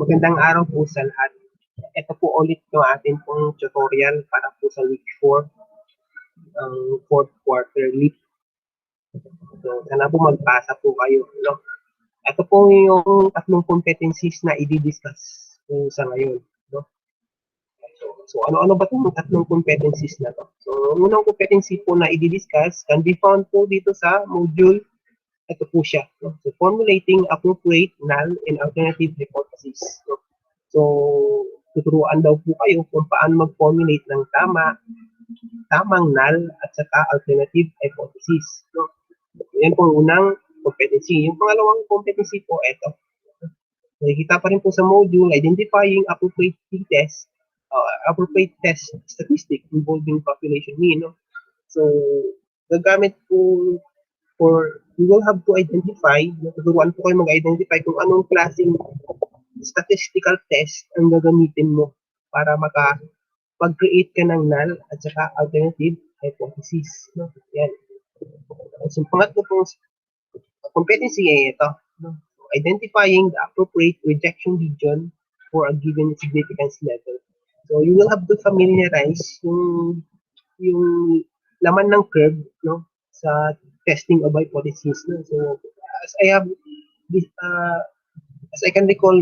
Magandang araw po sa lahat. Ito po ulit yung ating pong tutorial para po sa week 4, ang fourth quarterly. So, sana po magpasa po kayo. No? Ito po yung tatlong competencies na i-discuss po sa ngayon. No? So ano-ano ba itong tatlong competencies na to? So, unang competency po na i-discuss can be found po dito sa module. Ito po siya. No? So, formulating appropriate, null, and alternative hypotheses. No? So, tuturuan daw po kayo kung paano mag-formulate ng tamang null at saka alternative hypothesis. No? Yan po ang unang competency. Yung pangalawang competency po, ito. Nakikita pa rin po sa module, identifying appropriate test statistic involving population mean. No? So, gagamit po we will have to identify, tuturuan po kayo mag-identify kung anong klaseng statistical test ang gagamitin mo para makapag-create ka ng null at saka alternative hypothesis. No? Yan. So, pangatlo pong competency ay ito. No? So, identifying the appropriate rejection region for a given significance level. So, you will have to familiarize yung laman ng curve, no, sa testing of hypothesis. No? So, as I can recall,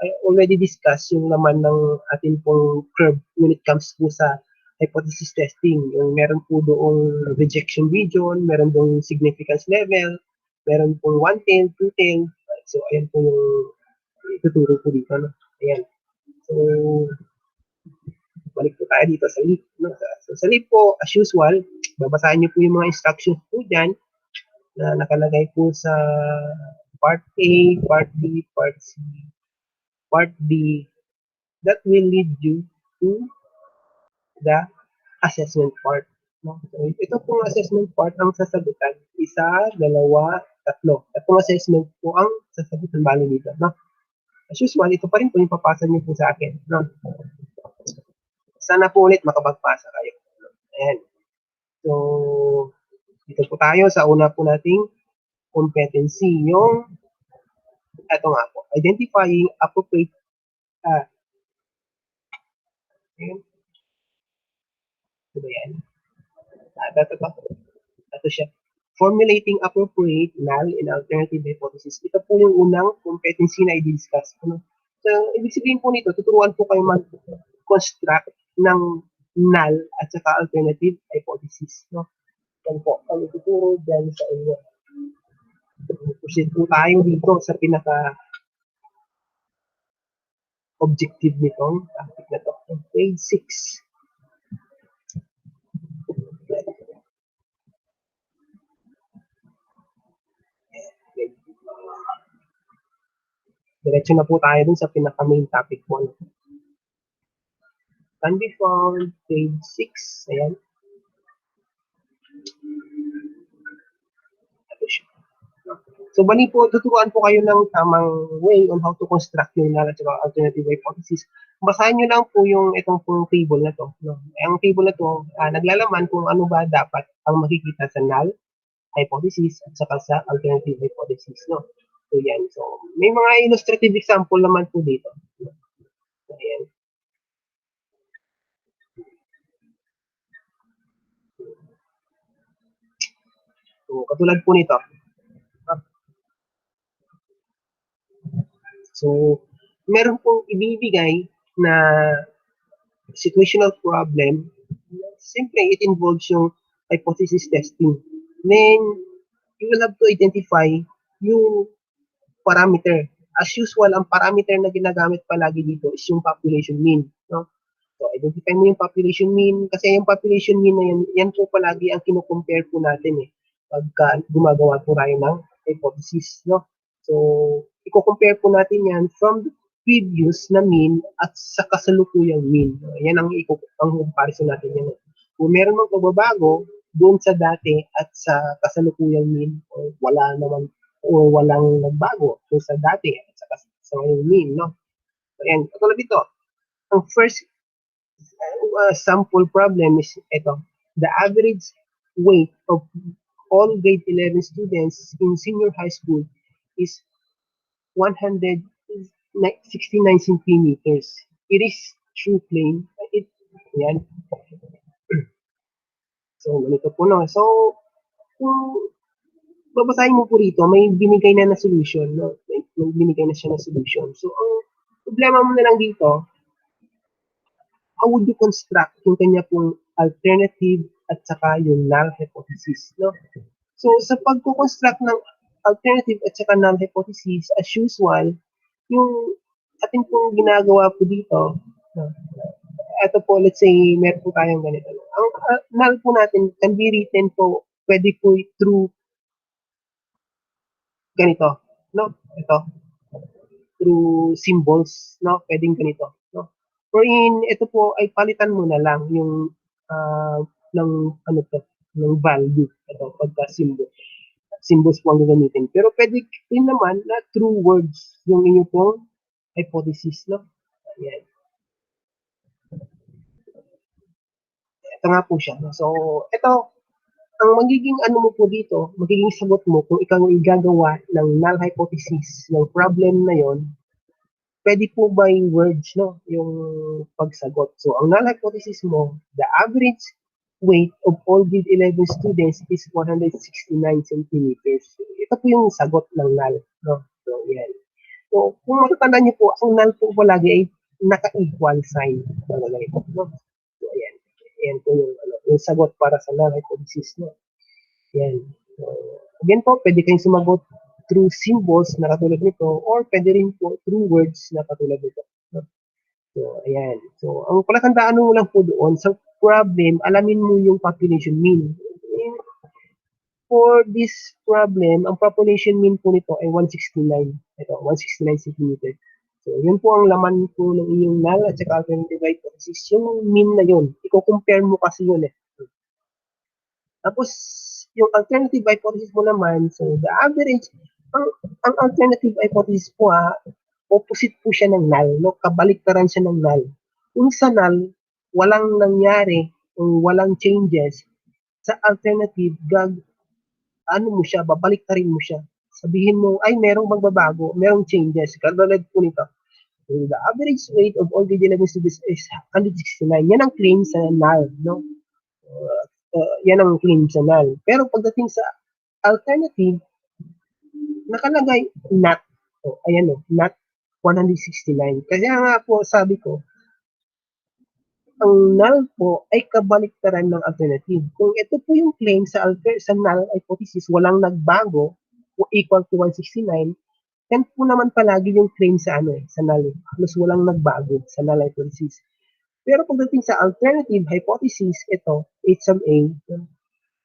I already discussed yung laman ng ating pong curve when it comes po sa hypothesis testing. Yung meron po doong rejection region, meron doong significance level, meron pong one-tail, two-tail. So, ayan po yung ituturo po dito. No? Ayan. So, balik po tayo dito sa LEAP. No? So, sa LEAP po, as usual, babasahin niyo po yung mga instructions po dyan na nakalagay po sa Part A, Part B, Part C, Part D, that will lead you to the assessment part. No? So, ito pong assessment part ang sasagutan. Isa, dalawa, tatlo. Itong assessment po ang sasagutan bali dito. No? As usual, ito pa rin po yung papasa niyo po sa akin. No? Sana po ulit makapagpasa kayo. Ayan. So, dito po tayo sa una po nating competency. Yung, ito nga po, identifying appropriate ito ba yan? Ito siya. Formulating appropriate, null, and alternative hypothesis. Ito po yung unang competency na i-discuss. Ano? So, ibig sabihin po nito, tuturuan po kayo mag-construct ng null at saka alternative hypothesis. No? Yan po, kami tuturo dyan sa inyo. Proceed po tayo dito sa pinaka-objective nitong topic na to. Page 6. Diretso na po tayo dun sa pinaka-main topic po. Can be found page 6. Ayan. So, bali po, tuturuan po kayo ng tamang way on how to construct yung null at saka alternative hypothesis. Basahin nyo lang po yung itong pong table na to. No? Ang table na to, naglalaman kung ano ba dapat ang makikita sa null hypothesis at saka sa alternative hypothesis. No? So, yan. So, may mga illustrative example naman po dito. So, ayan. So, katulad po nito. So, meron pong ibibigay na situational problem. Simply, it involves yung hypothesis testing. Then, you will have to identify yung parameter. As usual, ang parameter na ginagamit palagi dito is yung population mean. No? So, identify mo yung population mean kasi yung population mean na yan po palagi ang kino-compare po natin pagka gumagawa po tayo ng hypothesis. No? So, i-compare po natin yan from the previous na mean at sa kasalukuyang mean. Yan ang comparison natin yan. Kung meron mang pagbabago doon sa dati at sa kasalukuyang mean, o wala naman o walang nagbago doon sa dati at sa ngayong mean. No? So, yan. Katulad dito, ang first sample problem is ito. The average weight of all grade 11 students in senior high school is 100 69 centimeters. It is true claim. Yan. So, ganito po, no? So, kung babasahin mo po rito, may binigay na solution, no? May binigay na siya na solution. So, ang problema mo na lang dito, how would you construct yung kanya pong alternative at saka yung null hypothesis, no? So, sa pagko-construct ng alternative at saka null hypothesis, as usual, yung ating pong ginagawa po dito, no? Ito po, let's say, meron po tayong ganito. No? Ang null po natin can be written po, pwede po through ganito, no? Ito, through symbols, no? Pwedeng ganito, no? Wherein, ito po ay palitan mo na lang yung ng ano to, ng value, ito, pagka symbol. Symbols po ang gagamitin. Pero pwede din naman na true words yung inyo pong hypothesis, no? Ayan. Ito nga po siya. No? So, ito, ang magiging ano mo po dito, magiging sagot mo kung ikaw ang gagawa ng null hypothesis ng problem na yon, pwede po by words, no, yung pagsagot. So, ang null hypothesis mo, the average weight of all grade 11 students is 169 centimeters. Ito po yung sagot ng null, no? So, yan. So, kung matatandaan niyo po, ang null po palagi ay naka-equal sign. No? So, ayan. Ayan po yung, yung sagot para sa null hypothesis, no? Yan. So, again po, pwede kayong sumagot through symbols na katulad nito or pwede rin po through words na katulad nito. No? So, ayan. So, ang palatandaan mo lang po doon sa problem, alamin mo yung population mean. For this problem, ang population mean po nito ay 169. Ito, 169 centimeter. So, yun po ang laman po ng inyong null at saka alternative hypothesis. Yung mean na yun, i-compare mo kasi yun eh. Tapos, yung alternative hypothesis mo naman, so the average, ang alternative hypothesis po opposite po siya ng null, no? Kabaliktaran siya ng null. Kung sa null, walang nangyari, kung walang changes, sa alternative, ano mo siya, babaliktarin mo siya. Sabihin mo, ay, merong magbabago, merong changes. Katulad po nito. So, the average weight of all grade 11 students is 169. Yan ang claim sa null, no? Yan ang claim sa null. Pero pagdating sa alternative, nakalagay not. So, ayan o, not 169. Kasi nga po, sabi ko, ang null po ay kabaliktaran ng alternative. Kung ito po yung claim sa null hypothesis, walang nagbago, o equal to 169, yan po naman palagi yung claim sa sa null. Halos walang nagbago sa null hypothesis. Pero pagdating sa alternative hypothesis, ito, HMA,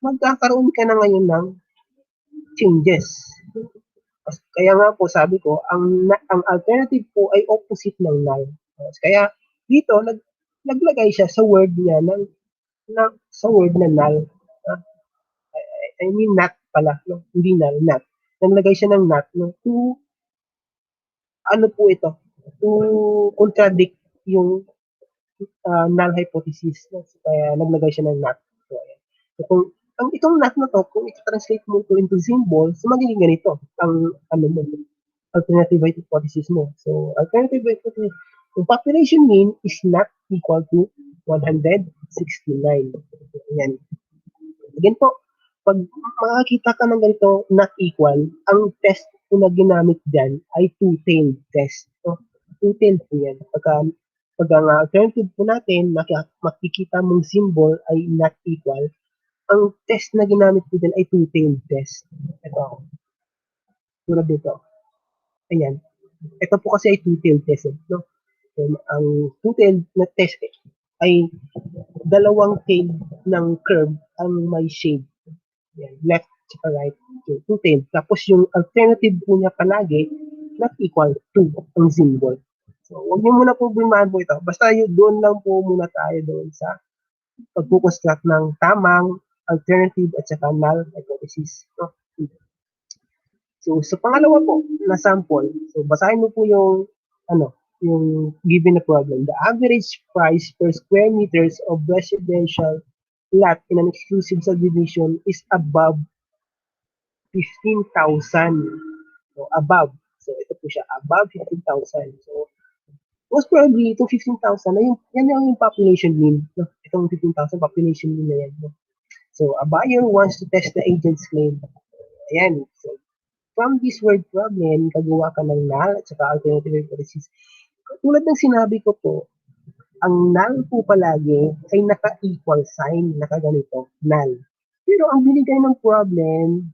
magkakaroon ka na ngayon ng changes. Kaya nga po sabi ko, ang alternative po ay opposite ng null. Kaya dito naglagay siya sa word niya sa word na null. I mean not pala, no? Hindi null, not. Naglagay siya ng not, no? To ano po ito? To contradict yung null hypothesis. No? So, kaya naglagay siya ng not. So, ayan. So, kung ang itong not na to, kung i-translate mo ito into symbol, so magiging ganito ang alternative hypothesis mo. So, alternative hypothesis, yung population mean is not equal to 169. Ayan. Again po, pag makakita ka ng ganito not equal, ang test po na ginamit dyan ay two-tailed test. So, two-tailed po yan. Pag ang alternative po natin, makikita mong symbol ay not equal, ang test na ginamit po dyan ay two-tailed test. Ito. Tulad dito. Ayan. Ito po kasi ay two-tailed test. No? So, ang two-tailed na test ay dalawang tail ng curve ang may shade. Ayan. Left at right. So, two-tailed. Tapos yung alternative po niya palagi, not equal to ang symbol. So, huwag niyo muna po bilmahan po ito. Basta doon lang po muna tayo doon sa pagkukonstruct ng tamang alternative at saka null hypothesis. No? So, sa pangalawa po na sample, so basahin mo po yung yung given na problem. The average price per square meters of residential lot in an exclusive subdivision is above 15,000. So, above. So, ito po siya, above 15,000. So, most probably, itong 15,000 na yan yung population mean. No? Itong 15,000 population mean na yan. No? So, a buyer wants to test the agent's claim. Ayan. So, from this word problem, gagawa ka ng null at saka alternative hypothesis. Tulad ng sinabi ko po, ang null po palagi ay naka-equal sign, naka-ganito, null. Pero ang binigay ng problem,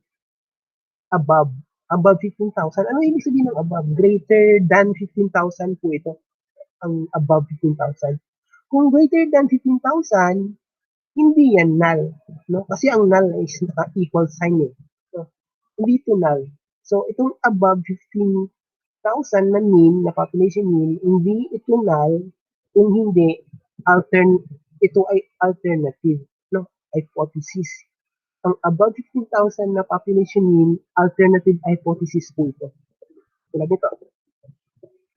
above 15,000. Ano ibig sabihin ng above? Greater than 15,000 po ito. Ang above 15,000. Kung greater than 15,000, hindi yan null. No? Kasi ang null is naka-equal sign eh. So, hindi ito null. So, itong above 15,000 na mean, na population mean, hindi ito null kung hindi ito ay alternative, no? Hypothesis. Ang above 15,000 na population mean, alternative hypothesis po ito. Tulad nito.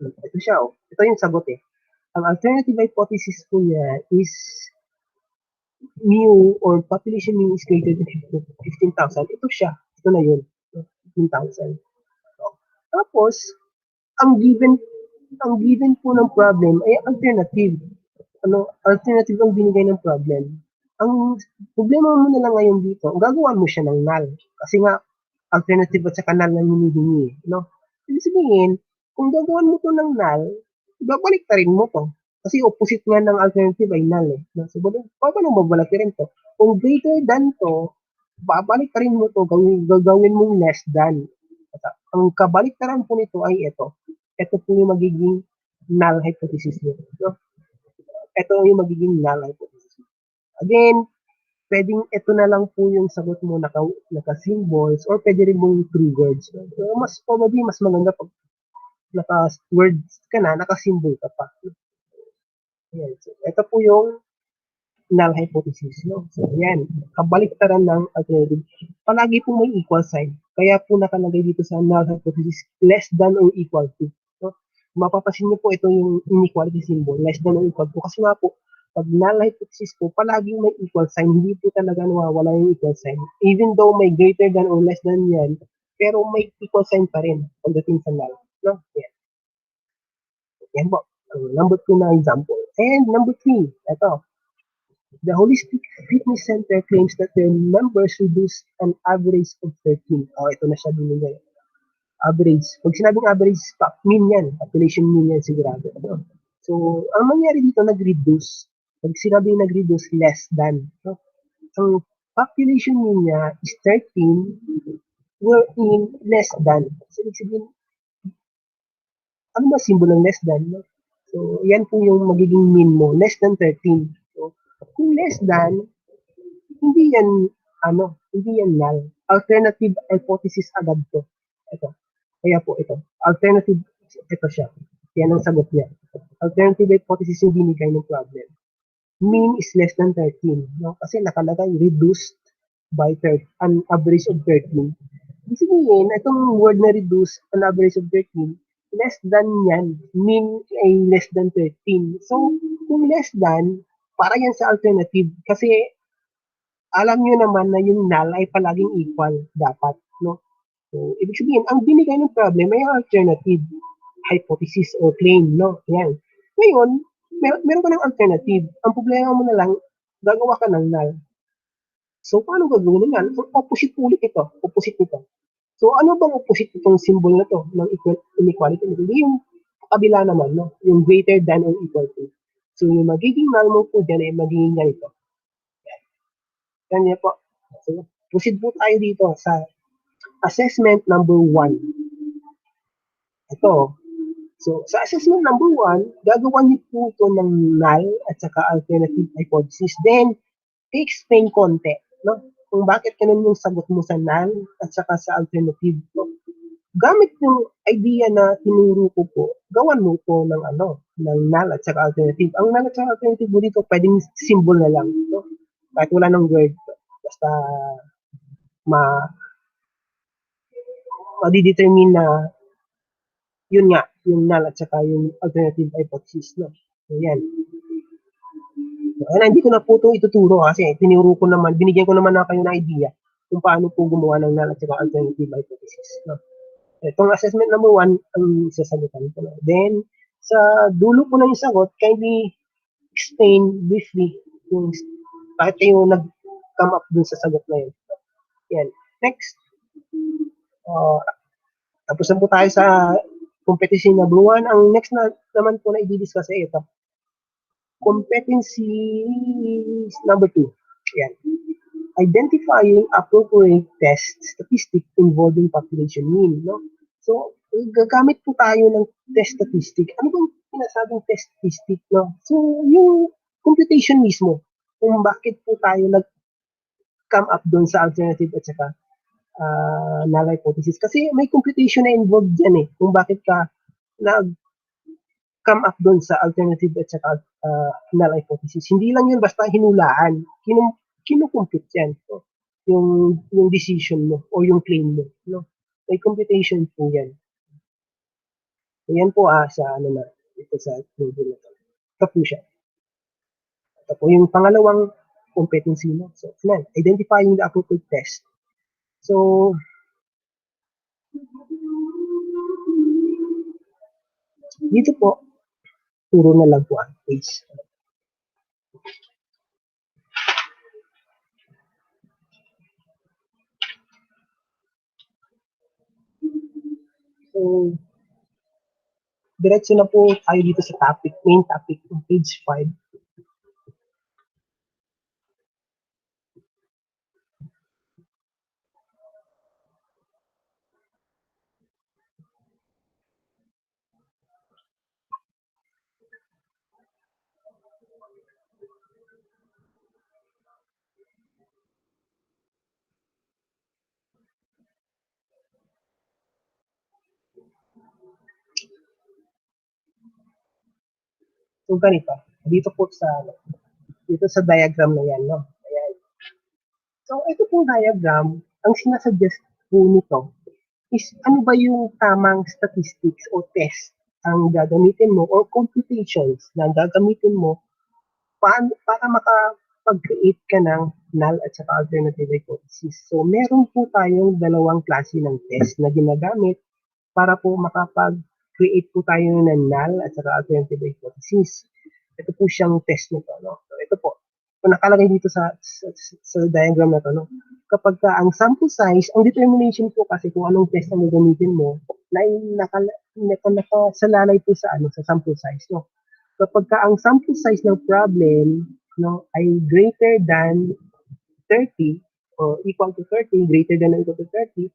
Ito siya, oh. Ito yung sagot eh. Ang alternative hypothesis po niya is mu or population mean is greater than 15,000. Ito siya. Ito na yun. 15,000. So, tapos, ang given po ng problem ay alternative. Alternative ang binigay ng problem. Ang problema mo na lang ngayon dito, gagawa mo siya ng null. Kasi nga, alternative at saka null na hinihingi. No? Ibig sabihin, kung gagawan mo to ng null, babalik ta rin mo to. Kasi opposite nga ng alternative ay null eh. No? So, paano babalik rin to? Kung greater than to, babalik ka rin mo to, gagawin mong less than. Ang kabaliktaran po nito ay ito. Ito po yung magiging null hypothesis nyo. No? Ito yung magiging null hypothesis. Again, pwedeng ito na lang po yung sagot mo naka-symbols or pwede rin mong true words. So, mas probably, mas maganda pag naka-words ka na, naka-symbol ka pa. Ayan. So, ito po yung null hypothesis. No? So, ayan. Kabaliktaran ng alternative. Palagi po may equal sign. Kaya po nakalagay dito sa null hypothesis, less than or equal to. No? Mapapansin niyo po ito yung inequality symbol, less than or equal to. Kasi nga po, pag null hypothesis po, palaging may equal sign. Hindi po talaga nawawala yung equal sign. Even though may greater than or less than yan, pero may equal sign pa rin pagdating sa null. No? Yan. Yan po. Number 2 na example. And number 3, ito. The Holistic Fitness Center claims that their members reduced an average of 13. Oh, ito na siya binigay. Average. Pag sinabing average, mean yan. Population mean yan sigurado. No? So, ang mangyari dito, nag-reduce. Pag sinabing nag-reduce, less than. No? Ang population mean niya is 13, wherein less than. So, ibig sabihin, ano ba symbol ng less than? No? So, yan po yung magiging mean mo. Less than 13. So, kung less than, hindi yan null. Alternative hypothesis agad to. Ito. Kaya po ito. Alternative, ito siya. Yan ang sagot niya. Alternative hypothesis yung binigay ng problem. Mean is less than 13. No? Kasi nakalagay reduced by an average of 13. Ibig sabihin, itong word na reduce, an average of 13, less than yan. Mean ay less than 13. So, kung less than, para yan sa alternative. Kasi, alam nyo naman na yung null ay palaging equal dapat. No? So, ibig sabihin, ang binigay ng problem ay alternative hypothesis or claim. No? Yan. Ngayon, meron ka ng alternative. Ang problema mo na lang, gagawa ka ng null. So, paano gagawin yan? So, opposite ulit ito. Opposite ito. So, ano bang opposite itong symbol na to ng inequality? Hindi yung kabila naman, no? Yung greater than or equal to. So, yung magiging null mo po dyan ay magiging ganito. Yan yan po. So, proceed po tayo dito sa assessment number 1. Ito. So, sa assessment number 1, gagawa niyo po ito ng null at saka alternative hypothesis. Then, i-explain konti, no? Kung bakit ganun yung sagot mo sa null at saka sa alternative. No? Gamit yung idea na tinuro ko po, gawan mo po ng ng null at saka alternative. Ang null at saka alternative mo dito, pwedeng symbol na lang, no? Kahit wala ng word, basta ma-determine na yun nga, yung null at saka yung alternative hypothesis, no? So, yan. Hindi ko na po ito ituturo kasi tinuro ko naman, binigyan ko naman na kayo ng idea kung paano po gumawa ng null at saka alternative hypothesis. No? Itong assessment number 1, ang sasagutan ko na. Then, sa dulo po ng sagot, kindly explain briefly yung bakit kayo nag-come up dun sa sagot na yun. Yan. Next. Tapos na po tayo sa competency number 1. Ang next na naman po na i-discuss ay ito. Competency number 2. Yan. Identifying appropriate test statistic involving population mean. No? So, gagamit po tayo ng test statistic. Ano bang pinasabing test statistic? No? So, yung computation mismo, kung bakit po tayo nag-come up doon sa alternative at saka null hypothesis. Kasi may computation na involved dyan eh, kung bakit ka nag-come up doon sa alternative at saka null hypothesis. Hindi lang yun basta hinulaan. Kinukompute yan. So, yung decision mo o yung claim mo. No? May computation po yan. So, yan po sa ano na, ito sa module na ito. Ito po siya. Ito po yung pangalawang competency mo. So, identifying the appropriate test. So, dito po, turo na lang po ang page. So, diretso na po tayo dito sa topic, main topic, page 5. So, ganito. Dito po sa diagram na yan, no? Ayan. So, ito pong diagram, ang sinasuggest po nito is ano ba yung tamang statistics o test ang gagamitin mo or computations na gagamitin mo para makapag-create ka ng null at saka alternative hypothesis. So, meron po tayong dalawang klase ng test na ginagamit para po makapag-create po tayo ng null at saka alternative hypothesis. Ito po siyang test nito. No? So, ito po. Kung nakalagay dito sa diagram na to, no? Kapag ang sample size, ang determination po kasi kung anong test ang gagamitin mo, nakasalalay po sa sample size. No? Kapag ang sample size ng problem no, ay greater than 30 or equal to 30, greater than or equal to 30,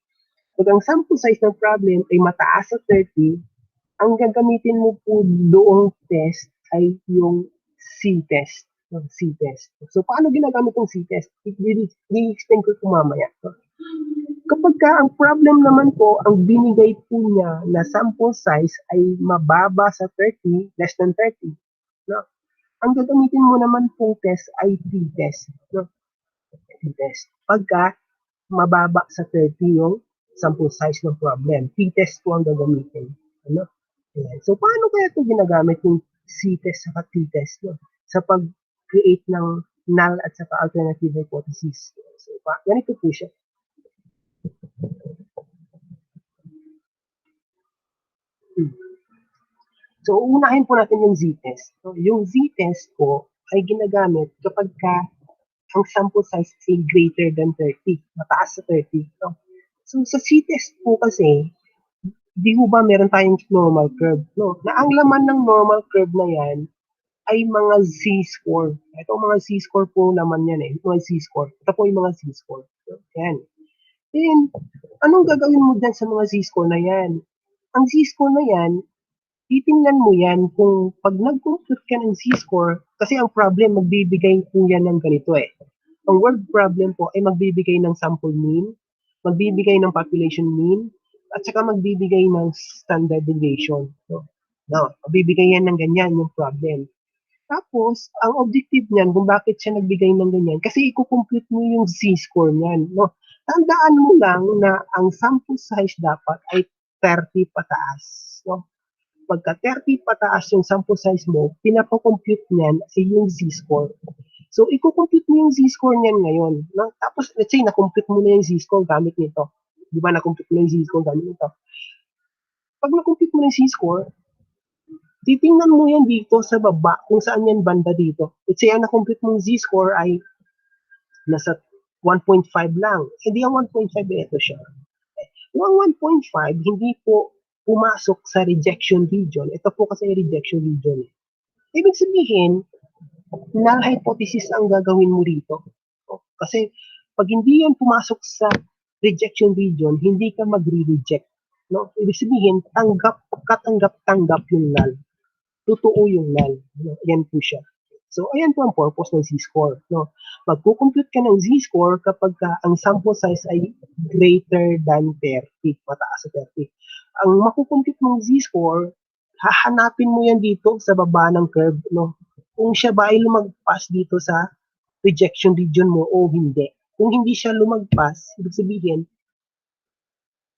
pag ang sample size ng problem ay mataas sa 30, ang gagamitin mo po doong test ay yung C-test. C-test. So, paano ginagamit yung C-test? I-explain ko ito mamaya. Kapag ang problem naman po, ang binigay po niya na sample size ay mababa sa 30, less than 30. No? Ang gagamitin mo naman pong test ay t-test. No? T-test. Pagka mababa sa 30 yung sample size ng problem, t-test po ang gagamitin. Ano? Ayan. So, paano kaya ito ginagamit yung c-test sa t-test? No? Sa pag-create ng null at saka alternative hypothesis. So, ganito po siya. So, unahin po natin yung z-test. So, yung z-test po ay ginagamit kapag ang sample size ay greater than 30, mataas sa 30. No? So, sa z-test po kasi, di ho ba meron tayong normal curve, no? Na ang laman ng normal curve na yan ay mga z-score. Ito mga z-score po naman yan eh. Mga z-score. Ito po yung mga z-score. So, yan. Then, anong gagawin mo dyan sa mga z-score na yan? Ang z-score na yan, titingnan mo yan kung pag nag-compute ka ng z-score, kasi ang problem, magbibigay po yan ng ganito eh. Ang word problem po ay magbibigay ng sample mean, magbibigay ng population mean, at saka magbibigay ng standard deviation. So, no, magbibigay yan ng ganyan yung problem. Tapos, ang objective niyan, kung bakit siya nagbigay ng ganyan, kasi i-compute mo yung z-score niyan. No? Tandaan mo lang na ang sample size dapat ay 30 pataas. No? Pagka 30 pataas yung sample size mo, pinapakompute niyan ay yung z-score. So, i-compute mo yung z-score niyan ngayon. No? Tapos, let's say, na-compute mo na yung z-score gamit nito. Di ba, na-compute mo yung z-score gamit nito. Pag na-compute mo ng Z-score, titingnan mo yan dito sa baba kung saan yan banda dito. Let's say, ang na-compute mong Z-score ay nasa 1.5 lang. Hindi ang 1.5, ito siya. Yung 1.5, hindi po pumasok sa rejection region. Ito po kasi rejection region. Ibig sabihin, null hypothesis ang gagawin mo rito. Kasi pag hindi yan pumasok sa rejection region, hindi ka magre-reject. No? Ibig sabihin, tanggap yung null. Totoo yung null. No? Yan po siya. So, ayan po ang purpose ng Z-score. No? Magkukompute ka ng Z-score kapag ang sample size ay greater than 30, mataas sa 30. Ang makukompute mong Z-score, hahanapin mo yan dito sa baba ng curve. No? Kung siya ba ay lumagpas dito sa rejection region mo o hindi. Kung hindi siya lumagpas, ibig sabihin,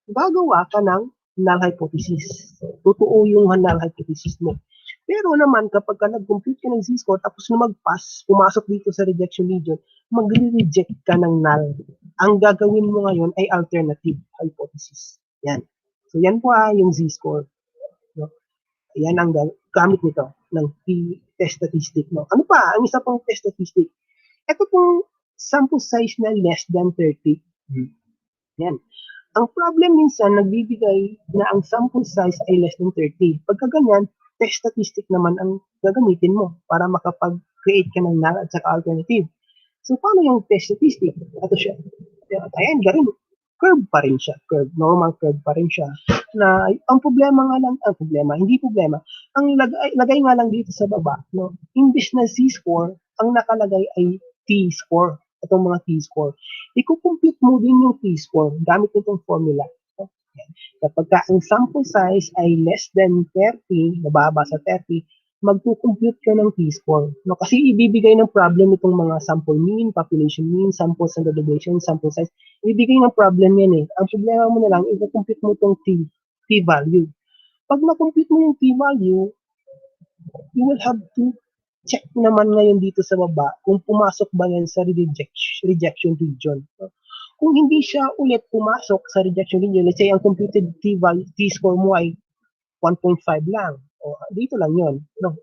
gagawa ka ng null hypothesis. Totoo yung null hypothesis mo. Pero naman, kapag ka nag-compute ka ng Z-score, tapos lumagpas, pumasok dito sa rejection region, magre-reject ka ng null. Ang gagawin mo ngayon ay alternative hypothesis. Yan. So, yan po yung Z-score. No? Yan ang gamit nito ng test statistic. No? Ano pa? Ang isa pang test statistic. Ito pong sample size na less than 30. Yan. Ang problem minsan, nagbibigay na ang sample size ay less than 30. Pagka ganyan, test statistic naman ang gagamitin mo para makapag-create ka ng null at saka alternative. So, paano yung test statistic? Ito siya. Ayan, garin. Curve pa rin siya. Curve, normal curve pa rin siya. Na, ang problema nga lang, hindi problema. Ang lagay nga lang dito sa baba, no? Imbis na Z-score, ang nakalagay ay T-score. Itong mga T-score. I-compute mo din yung T-score gamit itong formula. Kapag ang sample size ay less than 30, nababa sa 30, magkukompute ka ng T-score. No, kasi ibibigay ng problem itong mga sample mean, population mean, sample standard deviation, sample size. Ibibigay ng problem yan eh. Ang problema mo na lang, i-compute mo itong T-value. Pag na-compute mo yung T-value, you will have to check naman ngayon dito sa baba kung pumasok ba yan sa rejection region. Kung hindi siya ulit pumasok sa rejection region, let's say ang computed T-score mo ay 1.5 lang, o dito lang yon, no?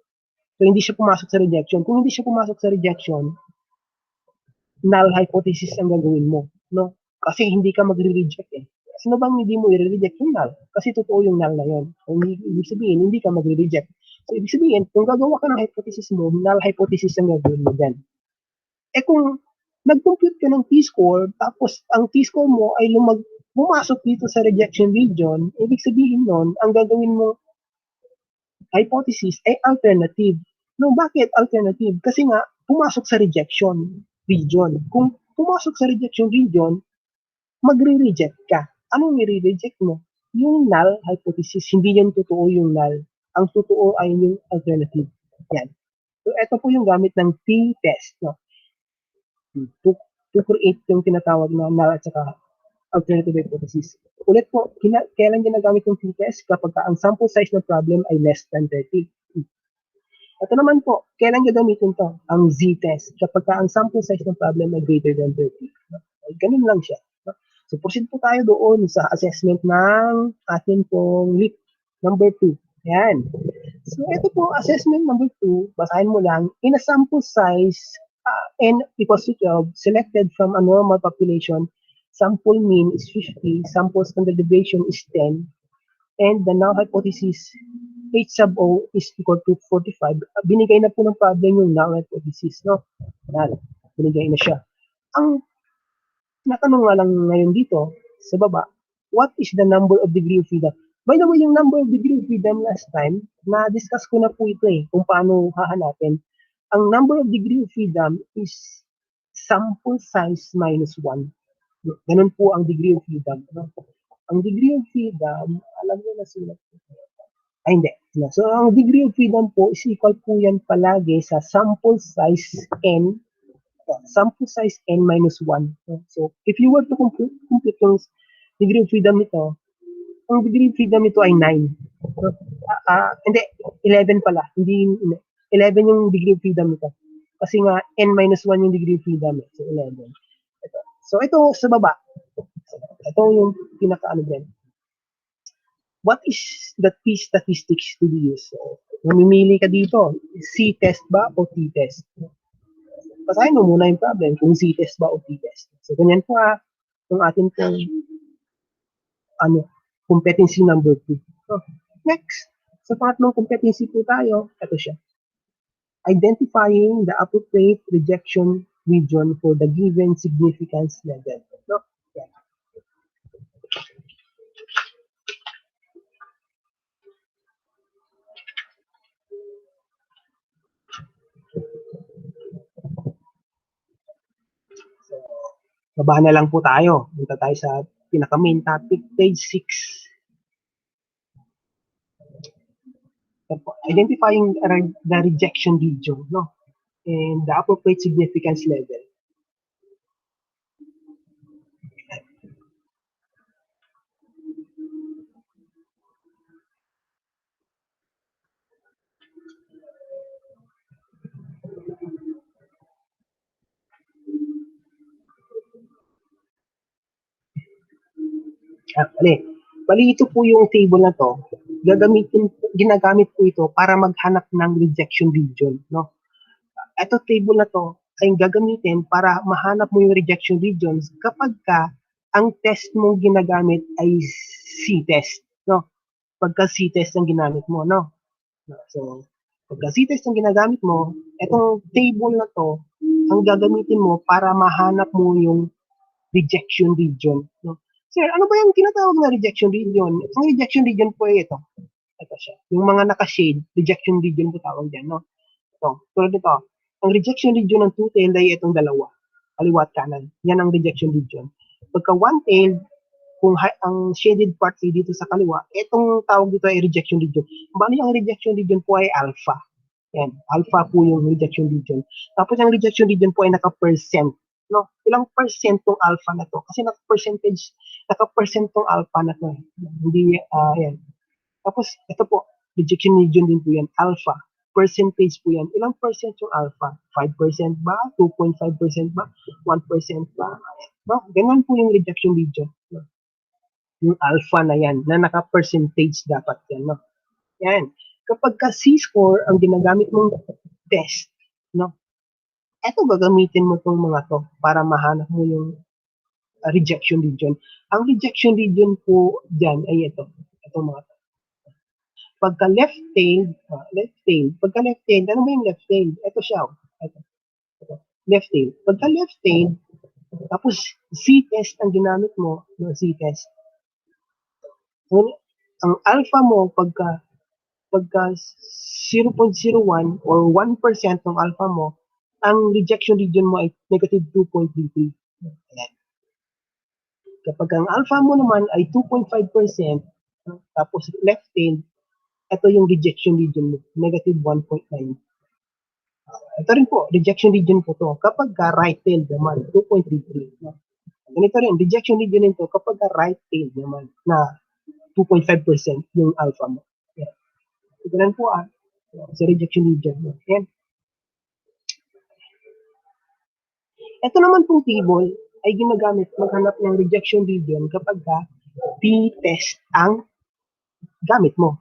So hindi siya pumasok sa rejection. Kung hindi siya pumasok sa rejection, null hypothesis ang gagawin mo, no? Kasi hindi ka magre-reject eh. Sino bang hindi mo i-reject yung null? Kasi totoo yung null na yon. Kung ibig sabihin, hindi ka magre-reject. So, ibig sabihin, kung gagawa ka ng hypothesis mo, null hypothesis ang gagawin mo dyan. Eh kung nag-compute ka ng T-score, tapos ang T-score mo ay pumasok dito sa rejection region, ibig sabihin nun, ang gagawin mo hypothesis ay alternative. No, bakit alternative? Kasi nga, pumasok sa rejection region. Kung pumasok sa rejection region, magre-reject ka. Anong i-reject mo? Yung null hypothesis, hindi yan totoo yung null. Ang totoo ay yung alternative. Yan. So, ito po yung gamit ng t-test. No? To create yung tinatawag na null at saka alternative hypothesis. Ulit po, kailan ginagamit yung t-test? Kapag ang sample size ng problem ay less than 30. Ito naman po, kailan gagamitin to? Ang z-test. Kapag ang sample size ng problem ay greater than 30. Ganun lang siya. So, proceed po tayo doon sa assessment ng atin pong leap number 2. Yan. So, ito po, assessment number 2, basahin mo lang, in a sample size n equals to 12, selected from a normal population, sample mean is 50, sample standard deviation is 10, and the null hypothesis H sub O is equal to 45. Binigay na po ng problem yung null hypothesis, no? Yan. Binigay na siya. Ang natanong nga lang ngayon dito, sa baba, what is the number of degree of freedom? By the way, yung number of degree of freedom last time, na-discuss ko na po ito kung paano hahanapin. Ang number of degree of freedom is sample size minus 1. Ganun po ang degree of freedom. No? Ang degree of freedom, alam nyo na sila. Ay, hindi. So, ang degree of freedom po is equal po yan palagi sa sample size n minus 1. So, if you were to compute yung degree of freedom nito, ang degree of freedom nito ay 9. Hindi, 11 pala. Hindi, 11 yung degree of freedom nito. Kasi nga, n minus 1 yung degree of freedom. So, 11. So, ito sa baba. Ito yung pinaka-ano din. what is the t-statistics to be used? So, mamimili ka dito, C-test ba o t-test? Basahin mo muna yung problem kung C-test ba o t-test. So, ganyan po yung ating pong competency number 2. So, next, sa pangatlong competency po tayo, ito siya. Identifying the appropriate rejection region for the given significance level. No? Yeah. So, baba na lang po tayo. Punta tayo sa pinaka-main topic, page 6. Identifying the rejection region, no? And the appropriate significance level. Bali ito po yung table na to. Ginagamit po ito para maghanap ng rejection region, no? Ito table na to ay gagamitin para mahanap mo yung rejection regions kapag ang test mong ginagamit ay C-test, no? Pagka C-test ang ginamit mo, no? So, pagka C-test ang ginagamit mo, itong table na to ang gagamitin mo para mahanap mo yung rejection region, no? Sir, ano ba yung tinatawag na rejection region? Ang rejection region po ay ito. Ito siya. Yung mga naka-shade, rejection region po tawag dyan, no? Ito, tulad ito. Ang rejection region ng two-tailed ay itong dalawa. Kaliwa at kanan. Yan ang rejection region. Pagka one-tailed, kung ang shaded part ay dito sa kaliwa, itong tawag dito ay rejection region. Bali, ang rejection region po ay alpha. Yan, alpha po yung rejection region. Tapos ang rejection region po ay naka-percent. No? Ilang percent tong alpha na to? Kasi naka-percent tong alpha na to. Hindi, yan. Tapos, ito po, rejection region din po yan, alpha. Percentage po yan. Ilang percent yung alpha? 5% ba? 2.5% ba? 1% ba? No? Ganun po yung rejection region. No? Yung alpha na yan, na naka-percentage dapat yan. No? Yan. Kapag ka C-score ang ginagamit mong test, no? Eto gagamitin mo tong mga to para mahanap mo yung rejection region. Ang rejection region po dyan ay ito. Itong mga to. Pagka left-tailed, pagka left-tailed, ano ba yung left-tailed? Ito siya. Ito. Left-tailed. Pagka left-tailed, tapos C-test ang ginamit mo, no, C-test. Ang alpha mo, pagka 0.01 or 1% ng alpha mo, ang rejection region mo ay negative 2.33. Ayan. Kapag ang alpha mo naman ay 2.5%, tapos left-tailed, ito yung rejection region mo, negative 1.9. Ito rin po, rejection region po to. Kapag right-tailed naman, 2.33. Ganito rin, rejection region nito kapag right-tailed naman na 2.5% yung alpha mo. Yeah. Ganun po sa rejection region mo. Yan. Ito naman pong table ay ginagamit maghanap ng rejection region kapag t-test ang gamit mo.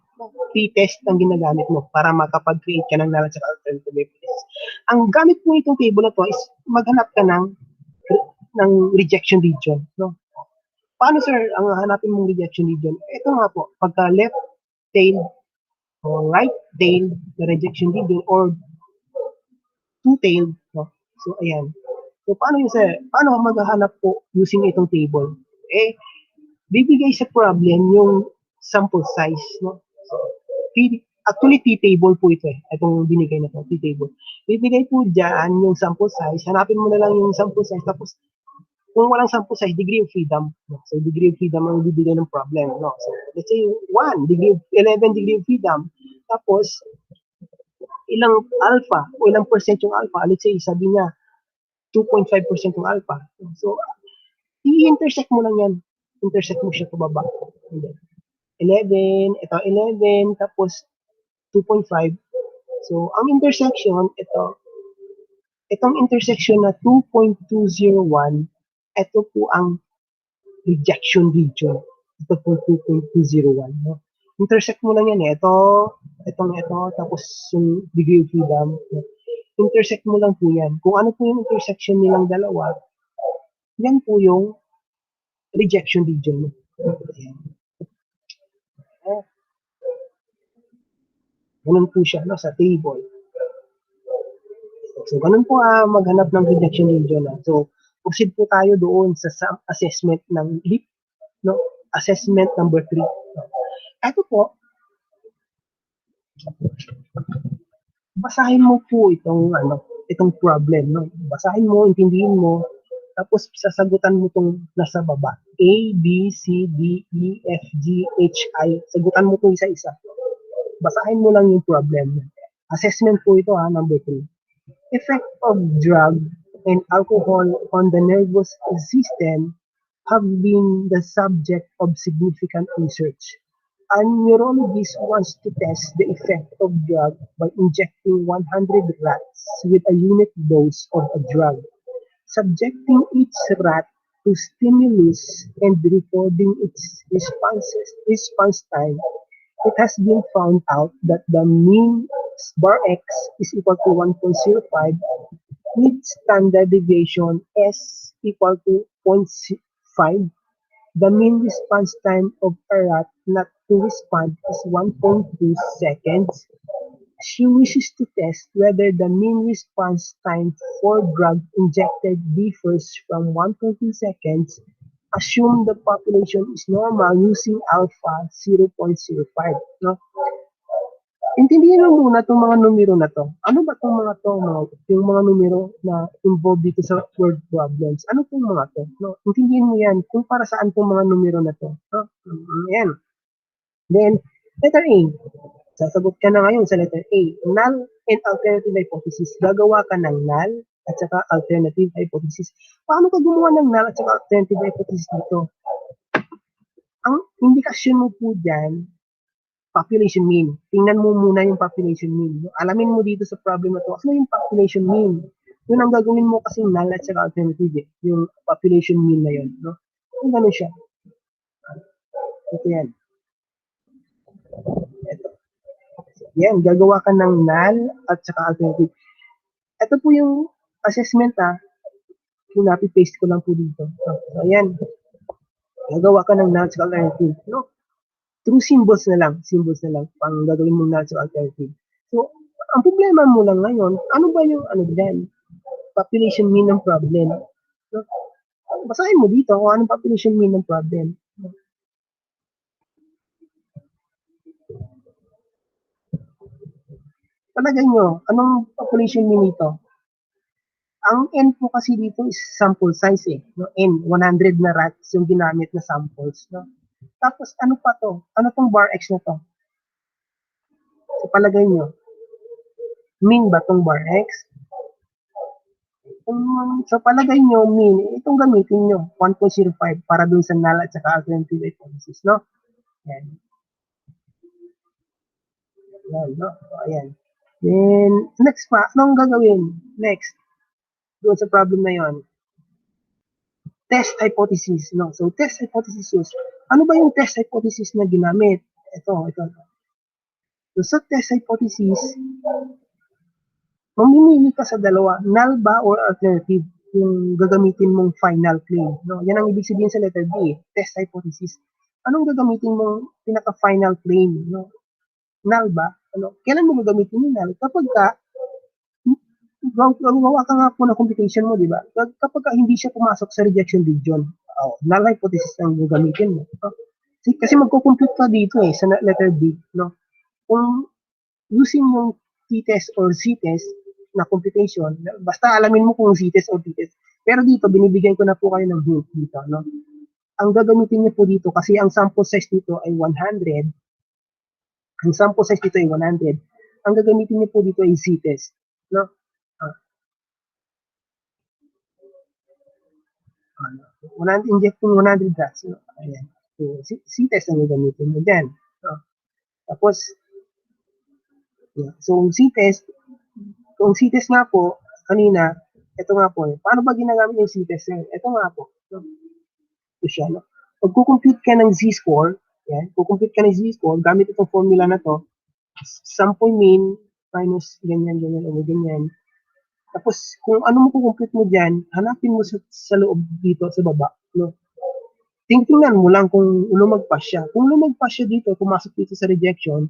T-test ang ginagamit mo para makapag-create ka ng null at alternative evidence. Ang gamit mo itong table na to is maghanap ka ng rejection region. No? Paano sir ang hanapin mong rejection region? Ito nga po, pagka left tail o right tail na rejection region or two-tailed. No? So ayan. So paano yun sir? Paano maghahanap po using itong table? Bibigay sa problem yung sample size. No? Actually, T-table po ito itong binigay na to, T-table. Bibigay po dyan yung sample size. Hanapin mo na lang yung sample size. Tapos, kung walang sample size, degree of freedom. No? So, degree of freedom ang bibigay ng problem. No? So, let's say 11 degree of freedom. Tapos, ilang alpha o ilang percent yung alpha. Let's say, sabi niya, 2.5% yung alpha. So, i-intersect mo lang yan. Intersect mo siya pababa. 11, ito 11, tapos 2.5. So, ang intersection, itong intersection na 2.201, ito po ang rejection region. Ito po 2.201. No? Intersect mo lang yan eh. Ito, tapos yung degree of freedom. Intersect mo lang po yan. Kung ano po yung intersection nilang dalawa, yan po yung rejection region mo. Ganun po siya no, sa table. So, ganun po maghanap ng rejection region. So, proceed po tayo doon sa assessment ng LEAP, no? Assessment number 3. Ito po, basahin mo po itong problem, no? Basahin mo, intindihin mo, tapos sasagutan mo itong nasa baba. A, B, C, D, E, F, G, H, I. Sagutan mo po isa-isa. Basahin mo lang yung problem. Assessment po ito, number 3. Effect of drug and alcohol on the nervous system have been the subject of significant research. A neurologist wants to test the effect of drug by injecting 100 rats with a unit dose of a drug, subjecting each rat to stimulus and recording its response time. It has been found out that the mean bar X is equal to 1.05 with standard deviation S equal to 0.5. The mean response time of a rat not to respond is 1.2 seconds. She wishes to test whether the mean response time for drug injected differs from 1.2 seconds. Assume the population is normal using alpha 0.05. No? Intindihin mo muna itong mga numero na to. Ano ba itong mga to? Yung mga numero na involved dito sa word problems. Ano itong mga to? No? Intindihin mo yan kung para saan itong mga numero na to. No? Yan. Then, letter A. Sasagot ka na ngayon sa letter A. Null and alternative hypothesis. Gagawa ka ng null at saka alternative hypothesis. Paano ka gumawa ng null at saka alternative hypothesis dito? Ang indikasyon mo po dyan, population mean. Tingnan mo muna yung population mean. Alamin mo dito sa problem na to, ano yung population mean? Yun ang gagawin mo kasi null at saka alternative. Yung population mean na yun. No? Kung gano'n siya. Ito yan. Ito. Yan, gagawa ka ng null at saka alternative. Ito po yung assessment Pinapi-paste ko lang po dito. So, ayan. Gagawa ka ng null at saka alternative. No? Through symbols na lang. Symbols na lang. Pang gagawin mo null at saka alternative. So, ang problema mo lang ngayon, ano ba yung dyan? Population mean ng problem. No? Basahin mo dito kung anong population mean ng problem. Palagay nyo, anong population mean nito? Ang N po kasi dito is sample size No? N, 100 na rats yung ginamit na samples. No? Tapos ano pa to? Ano tong bar X na to? So palagay nyo, mean ba tong bar X? So palagay nyo, mean, itong gamitin nyo, 1.05 para dun sa null at saka alternative hypothesis, no? Yan. Yan, no? So, ayan. Then, next pa, anong gagawin? Next, doon sa problem na yon, test hypothesis, no? So, test hypothesis use. Ano ba yung test hypothesis na ginamit? Ito. So, sa test hypothesis, mamimili ka sa dalawa, null ba or alternative yung gagamitin mong final claim. No? Yan ang ibig sabihin sa letter B, test hypothesis. Anong gagamitin mong pinaka-final claim? No? Null ba? Kailan mo gagamitin yung null? Kapag gawa ka nga po ng computation mo, di ba? Kapag hindi siya pumasok sa rejection region, null hypothesis ang gagamitin mo. Kasi magko-compute ka dito sa letter B. No? Kung using yung t-test or c-test na computation, basta alamin mo kung c-test or t-test. Pero dito, binibigyan ko na po kayo ng hint dito. No? Ang gagamitin niyo po dito, kasi ang sample size dito ay 100, ang sample size dito ay 100, ang gagamitin niyo po dito ay c-test. No? Injecting 100 rats. No? Ayan. So, c-test ang gagamitin mo dyan. No? Tapos, so, kung c-test nga po, kanina, ito nga po, paano ba ginagamit yung c-test? Ito nga po. Ito siya. No? Pag-compute ka ng z-score, Yan, kukumpute ka ng z-score gamit itong formula na to, sample mean minus ganyan, ganyan, o ganyan. Tapos, kung ano mo kukumpute mo dyan, hanapin mo sa loob dito, sa baba, no? Tingnan mo lang kung lumagpas siya. Kung lumagpas siya dito, pumasok dito sa rejection,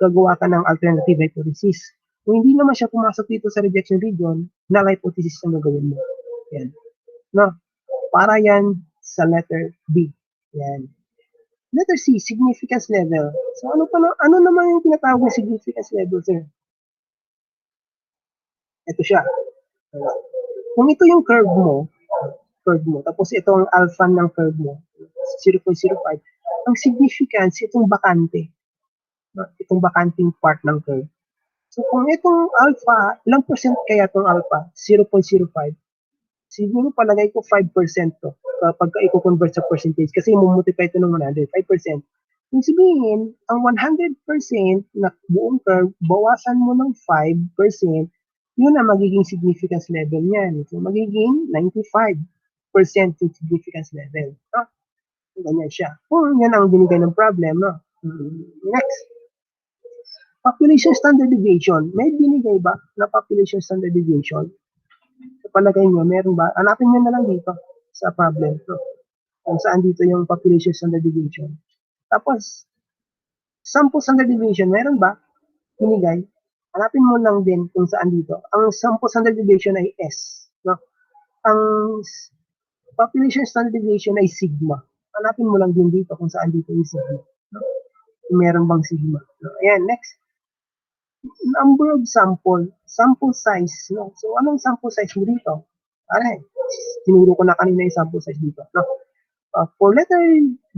gagawa ka ng alternative hypothesis. Kung hindi naman siya pumasok dito sa rejection region, null hypothesis ang gagawin mo. Yan. No? Para yan sa letter B. Yan. Letter C, significance level. So ano naman yung tinatawag na significance level, sir? Ito siya. Kung ito yung curve mo, tapos ito ang alpha ng curve mo, 0.05, ang significance, itong bakante. Itong bakanting part ng curve. So kung itong alpha, ilang percent kaya itong alpha? 0.05. Siguro palagay ko 5% to kapag i-convert sa percentage kasi multiply ito ng 100, 5%. Yung sabihin, ang 100% na buong curve, bawasan mo ng 5%, yun ang magiging significance level niyan. So magiging 95% yung significance level. No? Ganyan siya. Kung yan ang binigay ng problem, no? Next. Population standard deviation. May binigay ba na population standard deviation? Sa palagay nyo, meron ba? Hanapin nyo na lang dito sa problem. No? Kung saan dito yung population standard deviation. Tapos, sample standard deviation, meron ba? Binigay. Hanapin mo lang din kung saan dito. Ang sample standard deviation ay S. No? Ang population standard deviation ay sigma. Hanapin mo lang din dito kung saan dito yung sigma. No? Meron bang sigma. No? Ayan, next. Number of sample size. No? So, anong sample size mo dito? Alright, tinuro ko na kanina yung sample size dito. No? For letter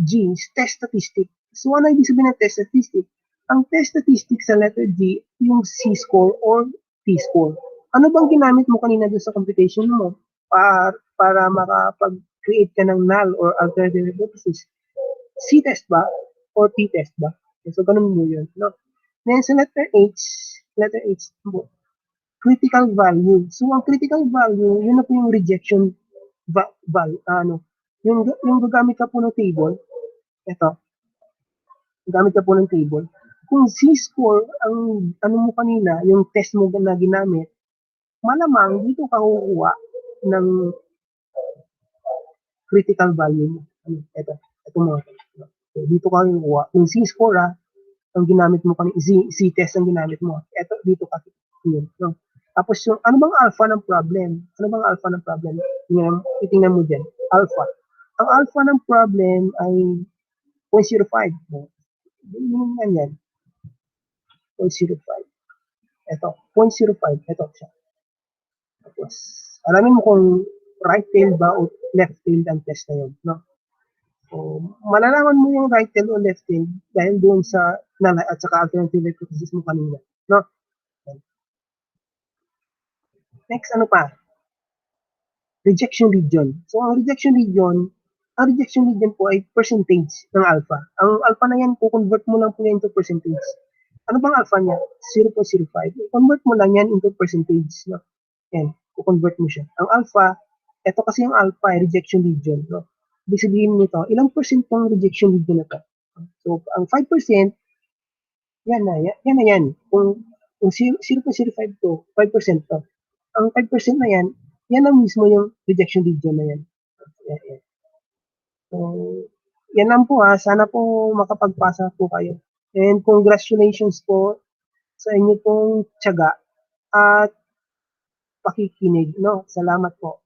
G, test statistic. So, ano ibig sabihin ng test statistic? Ang test statistic sa letter G, yung C-score or T-score. Ano bang ginamit mo kanina doon sa computation mo para makapag-create ka ng null or alternative hypothesis? C-test ba? Or T-test ba? So, ganun mo yun. No? Then, sa letter H, critical value. So, ang critical value, yun na po yung rejection value. Yung gagamit ka po ng table, ito, gagamit ka po ng table. Kung Z-score, ang ano mo kanina, yung test mo na ginamit, malamang dito ka kukuha ng critical value mo. Ito mga. So, dito ka kukuha. Yung Z-score, ang ginamit mo kanina, Z-test ang ginamit mo. Ito, dito ka. Yun, no? Tapos yung, ano bang alpha ng problem? Ano bang alpha ng problem? Titingnan mo dyan. Alpha. Ang alpha ng problem ay 0.05. Yun yan. 0.05. Ito, 0.05. Ito siya. Tapos, alamin mo kung right tail ba o left tail ang test na yun. No? So, malalaman mo yung right tail o left tail dahil doon sa null at saka alternative hypothesis mo kanina. No? Next, ano pa? Rejection region. So, ang rejection region po ay percentage ng alpha. Ang alpha na yan, convert mo lang po yan into percentage. Ano bang alpha niya? 0.05. Convert mo lang yan into percentage. No? Yan, convert mo siya. Ang alpha, ito kasi yung alpha, rejection region. No? Ibig sabihin nito, ilang percent ang rejection region na to? So, ang 5%, yan na yan. Kung 0.05 to, 5% to. Ang 5% na yan ang mismo yung rejection region na yan. Yan. So, yan lang po ha. Sana po makapagpasa po kayo. And congratulations po sa inyo pong tiyaga at pakikinig. No? Salamat po.